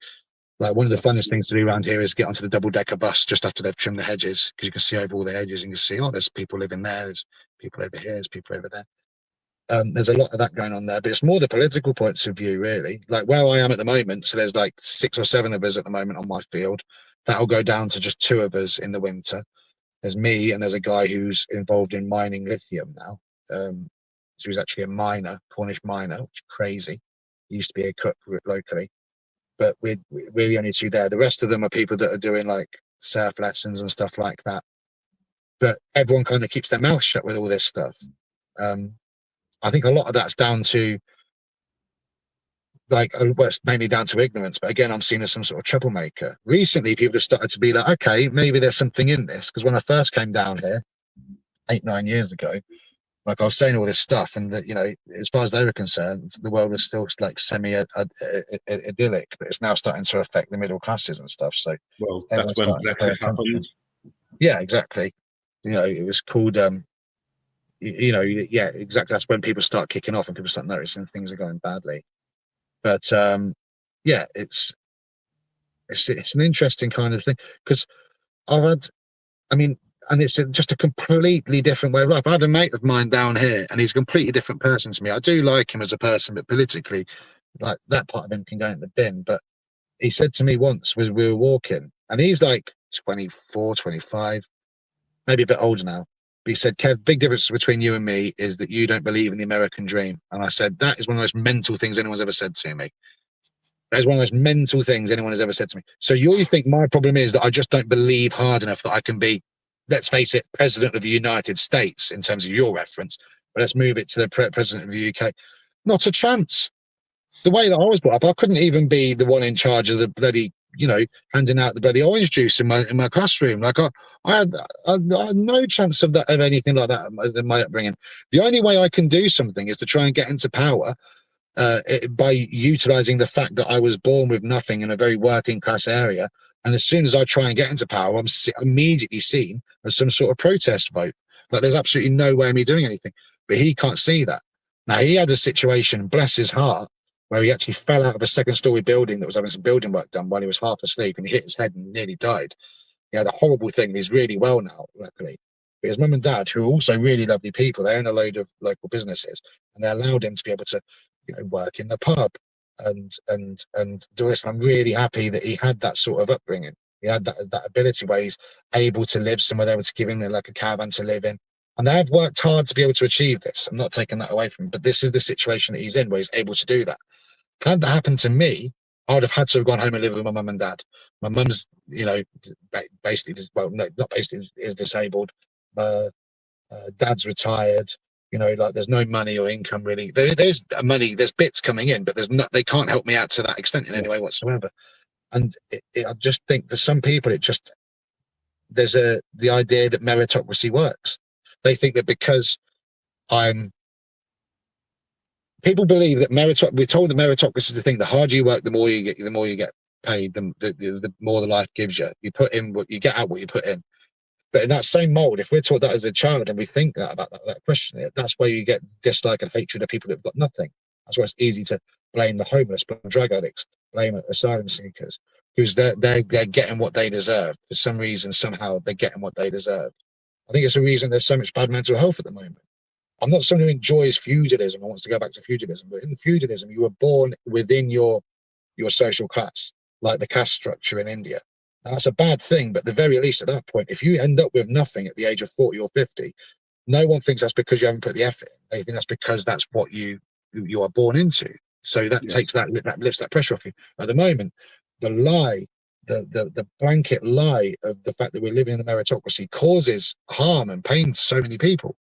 Like, one of the funnest things to do around here is get onto the double-decker bus just after they've trimmed the hedges, because you can see over all the hedges and you can see, oh, there's people living there, there's people over here, there's people over there. There's a lot of that going on there, but it's more the political points of view, really. Like where I am at the moment, so there's like 6 or 7 of us at the moment on my field. That'll go down to just 2 of us in the winter. There's me, and there's a guy who's involved in mining lithium now. So he's actually a miner, Cornish miner, which is crazy. He used to be a cook locally, but we're the only 2 there. The rest of them are people that are doing like surf lessons and stuff like that. But everyone kind of keeps their mouth shut with all this stuff. I think a lot of that's down to well, it's mainly down to ignorance. But again, I'm seen as some sort of troublemaker. Recently, people have started to be like, okay, maybe there's something in this. Because when I first came down here 8-9 years ago, like I was saying all this stuff, and that, you know, as far as they were concerned, the world was still like idyllic, but it's now starting to affect the middle classes and stuff. So well, that's when Brexit happened. Yeah, exactly. You know, it was called yeah, exactly. That's when people start kicking off and people start noticing things are going badly. But yeah, it's an interesting kind of thing, because and it's just a completely different way of life. I had a mate of mine down here, and he's a completely different person to me. I do like him as a person, but politically, like, that part of him can go in the bin. But he said to me once, we were walking, and he's like 24, 25, maybe a bit older now. But he said, Kev, big difference between you and me is that you don't believe in the American dream. And I said, that is one of the most mental things anyone's ever said to me. That is one of the most mental things anyone has ever said to me. So you think my problem is that I just don't believe hard enough that I can be, let's face it, president of the United States in terms of your reference. But let's move it to the president of the UK. Not a chance. The way that I was brought up, I couldn't even be the one in charge of the bloody, you know, handing out the bloody orange juice in my classroom. Like I had no chance of that, of anything like that in my upbringing. The only way I can do something is to try and get into power by utilizing the fact that I was born with nothing in a very working class area. And as soon as I try and get into power, I'm immediately seen as some sort of protest vote. Like there's absolutely no way of me doing anything. But he can't see that. Now, he had a situation, bless his heart, where he actually fell out of a 2nd-story building that was having some building work done while he was half asleep, and he hit his head and nearly died. He had a horrible thing. He's really well now, luckily. But his mum and dad, who are also really lovely people, they own a load of local businesses, and they allowed him to be able to, you know, work in the pub and do this. And I'm really happy that he had that sort of upbringing. He had that ability where he's able to live somewhere. They were to give him like a caravan to live in. And they have worked hard to be able to achieve this. I'm not taking that away from him, but this is the situation that he's in, where he's able to do that. Had that happened to me, I would have had to have gone home and lived with my mum and dad. My mum's, you know, basically, well, no, not basically, is disabled. Dad's retired. You know, like there's no money or income really. There's money, there's bits coming in, but they can't help me out to that extent in any way whatsoever. And I just think for some people, there's the idea that meritocracy works. They think that because people believe that we're told that meritocracy is the thing. The harder you work, the more you get paid, the more the life gives you. You put in what you get out, what you put in. But in that same mold, if we're taught that as a child and we think that about that question, that's where you get dislike and hatred of people that have got nothing. That's why it's easy to blame the homeless, blame drug addicts, blame asylum seekers, because they're getting what they deserve. For some reason, somehow they're getting what they deserve. I think it's a reason there's so much bad mental health at the moment. I'm not someone who enjoys feudalism and wants to go back to feudalism, but in feudalism, you were born within your social class, like the caste structure in India. Now, that's a bad thing, but at the very least at that point, if you end up with nothing at the age of 40 or 50, no one thinks that's because you haven't put the effort in. They think that's because that's what you are born into. So that takes that lifts that pressure off you. At the moment, the lie, the blanket lie of the fact that we're living in a meritocracy causes harm and pain to so many people,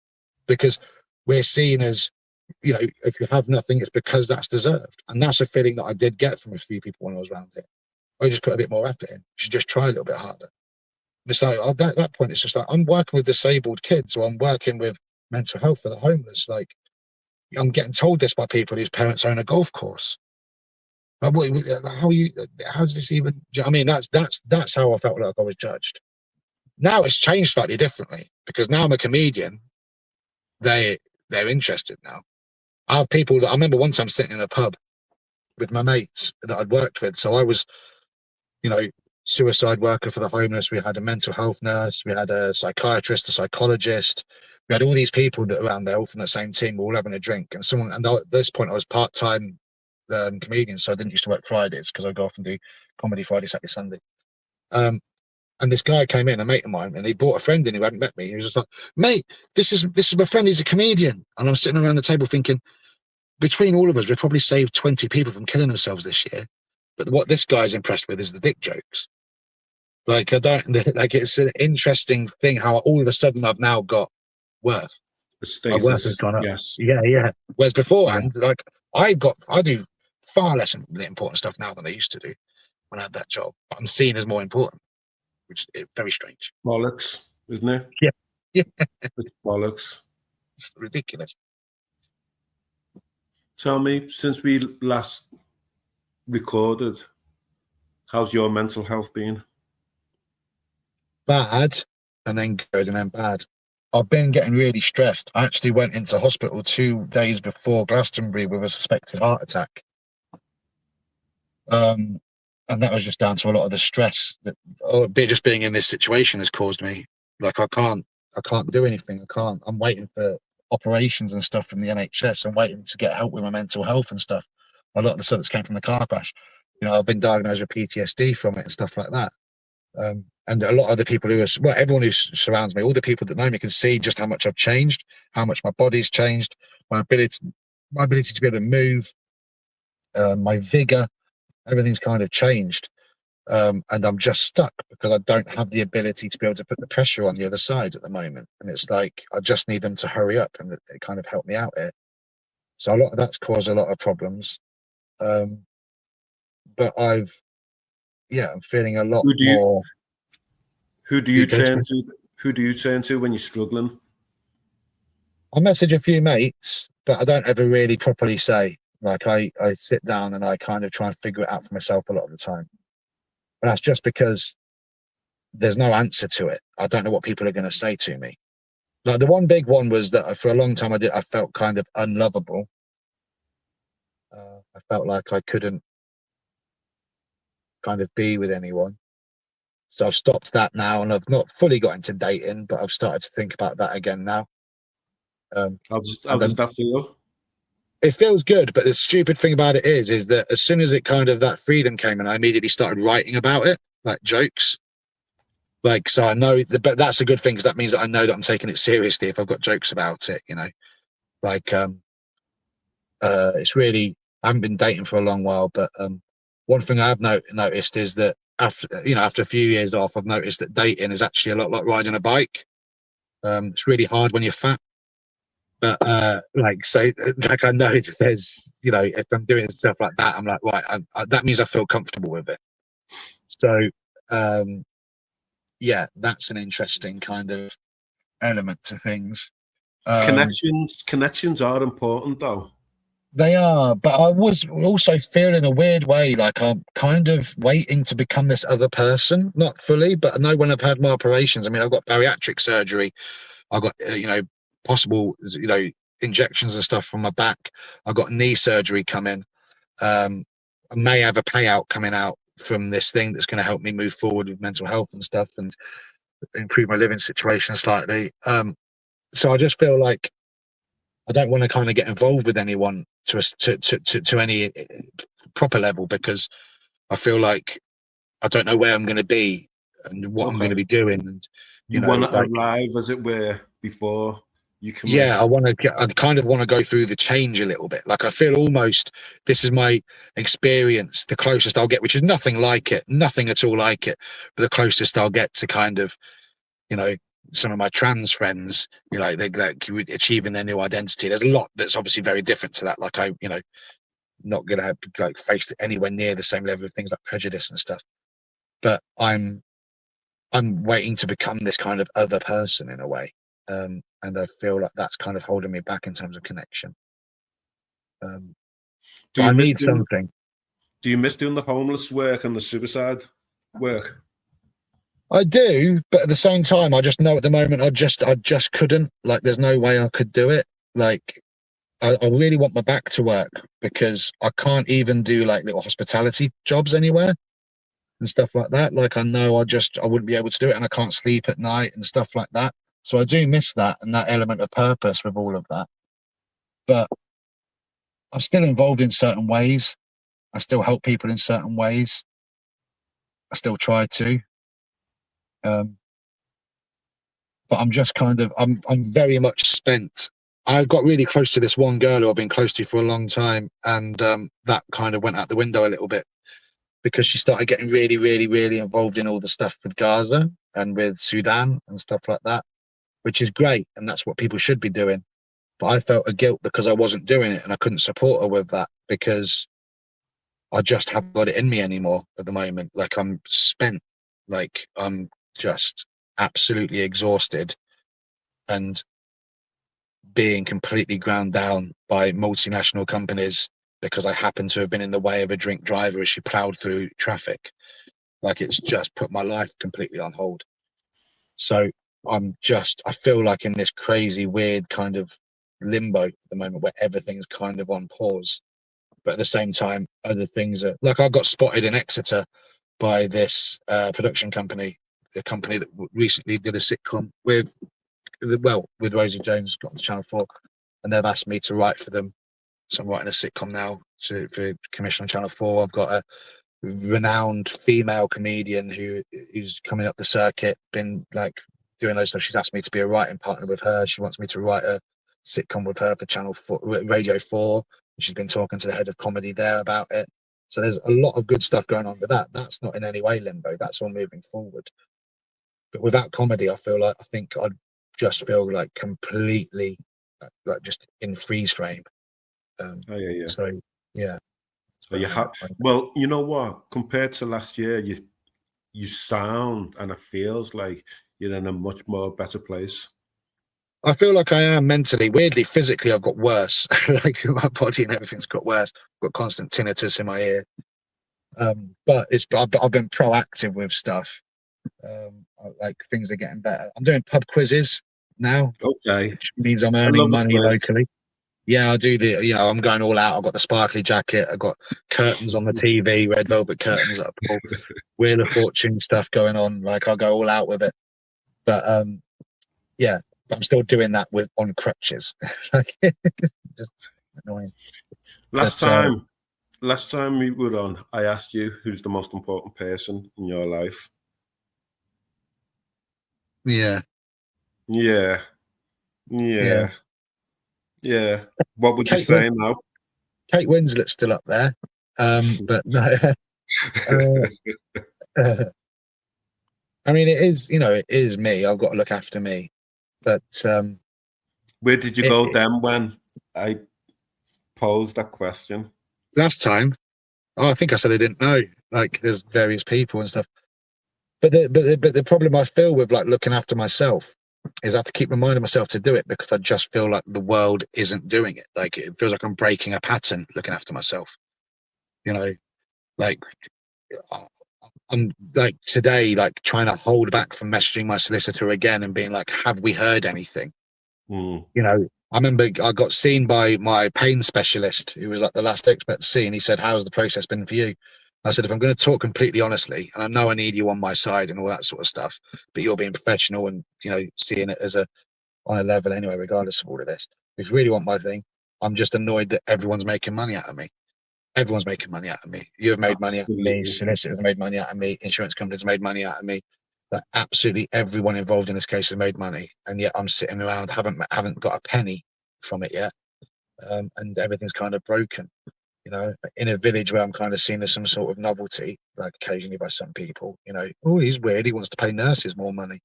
because we're seen as, you know, if you have nothing, it's because that's deserved. And that's a feeling that I did get from a few people when I was around here. I just put a bit more effort in. You should just try a little bit harder. It's like at that point, it's just like I'm working with disabled kids, or I'm working with mental health for the homeless. Like, I'm getting told this by people whose parents own a golf course. Like, how's this even? Do you know what I mean? That's how I felt like I was judged. Now it's changed slightly differently, because now I'm a comedian. They're interested now. I have people that I remember one time sitting in a pub with my mates that I'd worked with. So I was, you know, suicide worker for the homeless. We had a mental health nurse. We had a psychiatrist, a psychologist. we had all these people that were around there, all from the same team, all having a drink. And at this point, I was part-time comedian, so I didn't used to work Fridays because I go off and do comedy Friday, Saturday, Sunday. And this guy came in, a mate of mine, and he brought a friend in who hadn't met me. He was just like, "Mate, this is my friend. He's a comedian." And I'm sitting around the table thinking, between all of us, we've probably saved 20 people from killing themselves this year. But what this guy's impressed with is the dick jokes. Like, it's an interesting thing how all of a sudden I've now got worth. The My worth has status, gone up. yes. Yeah. Whereas beforehand, like I do far less important stuff now than I used to do when I had that job. But I'm seen as more important, which is very strange. Bollocks, isn't it? Yeah. It's bollocks. It's ridiculous. Tell me, since we last recorded, how's your mental health been? Bad, and then good, and then bad. I've been getting really stressed. I actually went into hospital 2 days before Glastonbury with a suspected heart attack. And that was just down to a lot of the stress that just being in this situation has caused me. Like I can't do anything. I'm waiting for operations and stuff from the NHS. I'm waiting to get help with my mental health and stuff. A lot of the stuff that's came from the car crash. I've been diagnosed with PTSD from it and stuff like that. And a lot of the people everyone who surrounds me, all the people that know me can see just how much I've changed, how much my body's changed, my ability to be able to move, my vigor, everything's kind of changed. And I'm just stuck because I don't have the ability to be able to put the pressure on the other side at the moment. And it's like, I just need them to hurry up, and it kind of helped me out here. So a lot of that's caused a lot of problems. But I'm feeling a lot more. Who do you turn to? Who do you turn to when you're struggling? I message a few mates, but I don't ever really properly say. Like I sit down and I kind of try and figure it out for myself a lot of the time. But that's just because there's no answer to it. I don't know what people are going to say to me. Like the one big one was that for a long time I felt kind of unlovable. I felt like I couldn't kind of be with anyone. So I've stopped that now, and I've not fully got into dating, but I've started to think about that again now. How does that feel? It feels good, but the stupid thing about it is that as soon as it kind of that freedom came, and I immediately started writing about it, like jokes. Like, so I know but that's a good thing, because that means that I know that I'm taking it seriously if I've got jokes about it, like, it's really, I haven't been dating for a long while, but, one thing I have noticed is that after a few years off, I've noticed that dating is actually a lot like riding a bike. It's really hard when you're fat. But I know that there's, if I'm doing stuff like that, I'm like, right, that means I feel comfortable with it. So, that's an interesting kind of element to things. Connections are important, though. They are, but I was also feeling a weird way, like I'm kind of waiting to become this other person, not fully, but I know when I've had my operations, I mean, I've got bariatric surgery, I've got, possible, injections and stuff from my back. I've got knee surgery coming. I may have a payout coming out from this thing that's going to help me move forward with mental health and stuff and improve my living situation slightly. So I just feel like I don't want to kind of get involved with anyone to any proper level, because I feel like I don't know where I'm going to be and what I'm going to be doing. And you want to arrive, as it were, before you commit. Yeah, I kind of want to go through the change a little bit. Like, I feel almost this is my experience, the closest I'll get, which is nothing like it, nothing at all like it, but the closest I'll get to kind of, some of my trans friends, they're like achieving their new identity. There's a lot that's obviously very different to that. Like not going to have face anywhere near the same level of things like prejudice and stuff. But I'm waiting to become this kind of other person in a way. And I feel like that's kind of holding me back in terms of connection. I need something. Do you miss doing the homeless work and the suicide work? I do, but at the same time, I just know at the moment I just couldn't. Like, there's no way I could do it. Like, I really want my back to work, because I can't even do like little hospitality jobs anywhere and stuff like that. Like, I know I wouldn't be able to do it, and I can't sleep at night and stuff like that. So I do miss that and that element of purpose with all of that. But I'm still involved in certain ways. I still help people in certain ways. I still try to. But I'm just kind of, I'm very much spent. I got really close to this one girl who I've been close to for a long time. And that kind of went out the window a little bit because she started getting really, really, really involved in all the stuff with Gaza and with Sudan and stuff like that, which is great. And that's what people should be doing. But I felt a guilt because I wasn't doing it and I couldn't support her with that because I just haven't got it in me anymore at the moment. Like I'm spent, like I'm just absolutely exhausted and being completely ground down by multinational companies because I happen to have been in the way of a drink driver as she plowed through traffic. Like it's just put my life completely on hold. So I feel like in this crazy, weird kind of limbo at the moment where everything's kind of on pause. But at the same time, other things are like I got spotted in Exeter by this production company, a company that recently did a sitcom with Rosie Jones, got on to Channel 4, and they've asked me to write for them. So I'm writing a sitcom now for commission on Channel 4. I've got a renowned female comedian who's coming up the circuit, been like doing those stuff. She's asked me to be a writing partner with her. She wants me to write a sitcom with her for Channel 4, Radio 4. She's been talking to the head of comedy there about it. So there's a lot of good stuff going on with that. That's not in any way limbo. That's all moving forward. But without comedy, I think I'd just feel like completely like just in freeze frame. Yeah. So yeah. So you have, well, you know what? Compared to last year, you sound and it feels like you're in a much more better place. I feel like I am mentally. Weirdly, physically, I've got worse. Like my body and everything's got worse. I've got constant tinnitus in my ear. But I've been proactive with stuff. Like things are getting better. I'm doing pub quizzes now, Okay. which means I'm I earning love a money quiz. locally. Yeah, I do I'm going all out. I've got the sparkly jacket. I've got curtains on the TV, red velvet curtains that I pull, Wheel of Fortune stuff going on. Like I'll go all out with it. But yeah, but I'm still doing that on crutches. Like just annoying. Last time we were on, I asked you who's the most important person in your life. Yeah. Yeah. What would you Kate say now? Kate Winslet's still up there. But no, I mean, it is me. I've got to look after me. But where did you go then when I posed that question? Last time, I think I said I didn't know. Like, there's various people and stuff. But the problem I feel with like looking after myself is I have to keep reminding myself to do it because I just feel like the world isn't doing it. Like it feels like I'm breaking a pattern looking after myself. Like I'm like today, like trying to hold back from messaging my solicitor again and being like, have we heard anything? I remember I got seen by my pain specialist, who was like the last expert to see, and he said, how's the process been for you? I said, if I'm going to talk completely honestly, and I know I need you on my side and all that sort of stuff, but you're being professional and, seeing it as on a level anyway, regardless of all of this. If you really want my thing, I'm just annoyed that everyone's making money out of me. Everyone's making money out of me. You have made money out of me. Solicitors have made money out of me. Insurance companies have made money out of me. Like absolutely everyone involved in this case has made money, and yet I'm sitting around, haven't got a penny from it yet, and everything's kind of broken. In a village where I'm kind of seen as some sort of novelty, like occasionally by some people. Oh, he's weird. He wants to pay nurses more money.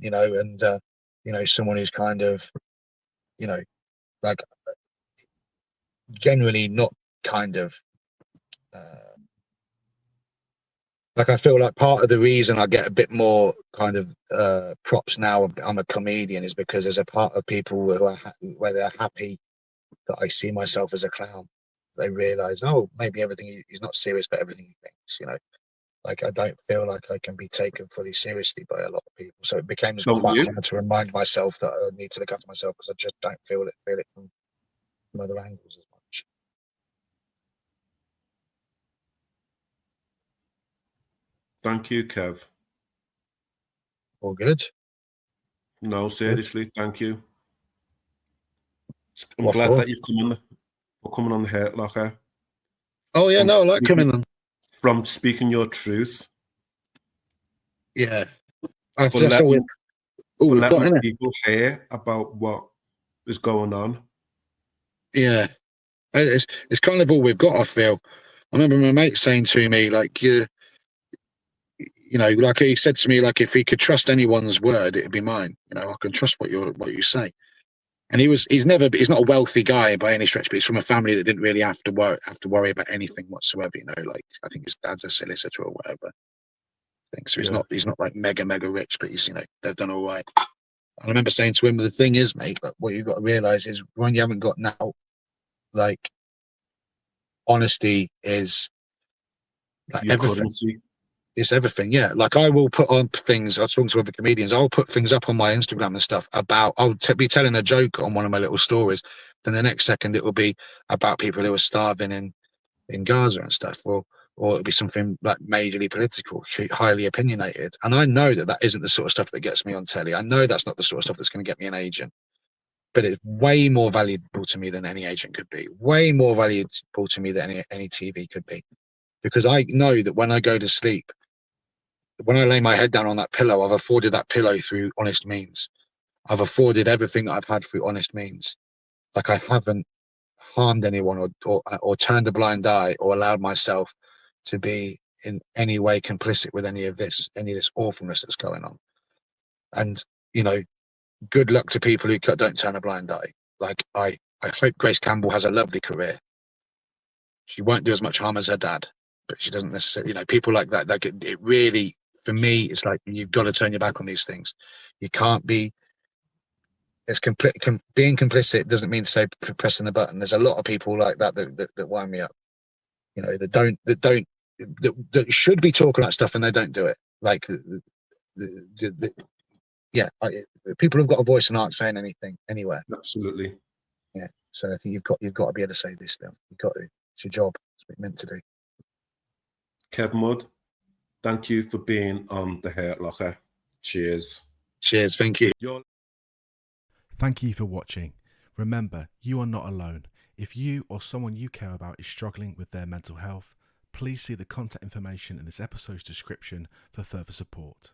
And someone who's kind of, like generally not kind of. Like I feel like part of the reason I get a bit more kind of props now I'm a comedian is because there's a part of people who are where they're happy that I see myself as a clown. They realize, oh, maybe everything he's not serious, but everything he thinks. Like I don't feel like I can be taken fully seriously by a lot of people. So it became quite hard to remind myself that I need to look after myself because I just don't feel it from other angles as much. Thank you, Kev. All good. No, seriously, thank you. I'm What glad for? that you've coming on the Hurt Locker. Oh yeah, no, I like coming on. From speaking your truth. Yeah, For that's all we've got, letting innit? people hear about what is going on. Yeah, it's kind of all we've got. I feel. I remember my mate saying to me, like, you know, like he said to me, like, if he could trust anyone's word, it'd be mine. You know, I can trust what you say. And he's not a wealthy guy by any stretch, but he's from a family that didn't really have to worry about anything whatsoever. You know, like I think his dad's a solicitor or whatever. So he's not like mega rich, but he's, you know, they've done all right. I remember saying to him, the thing is, mate, like, what you've got to realize is when you haven't got now, like, honesty is like Your everything. currency. It's everything, yeah. Like I will put on things. I was talking to other comedians. I'll put things up on my Instagram and stuff about. Be telling a joke on one of my little stories. Then the next second it will be about people who are starving in Gaza and stuff, or it'll be something like majorly political, highly opinionated. And I know that isn't the sort of stuff that gets me on telly. I know that's not the sort of stuff that's going to get me an agent. But it's way more valuable to me than any agent could be. Way more valuable to me than any TV could be, because I know that when I go to sleep, when I lay my head down on that pillow, I've afforded that pillow through honest means. I've afforded everything that I've had through honest means. Like I haven't harmed anyone or turned a blind eye or allowed myself to be in any way complicit with any of this awfulness that's going on. And, you know, good luck to people who don't turn a blind eye. Like I hope Grace Campbell has a lovely career. She won't do as much harm as her dad, but she doesn't necessarily, you know, people like that, it really, for me, it's like you've got to turn your back on these things. You can't be being complicit doesn't mean to say pressing the button. There's a lot of people like that wind me up. You know, that should be talking about stuff and they don't do it. Like people have got a voice and aren't saying anything anywhere. Absolutely. Yeah. So I think you've got to be able to say this stuff. You've got to. It's your job. It's what you're meant to do. Kev Mudd, thank you for being on the Hurt Locker. Cheers. Cheers. Thank you. Thank you for watching. Remember, you are not alone. If you or someone you care about is struggling with their mental health, please see the contact information in this episode's description for further support.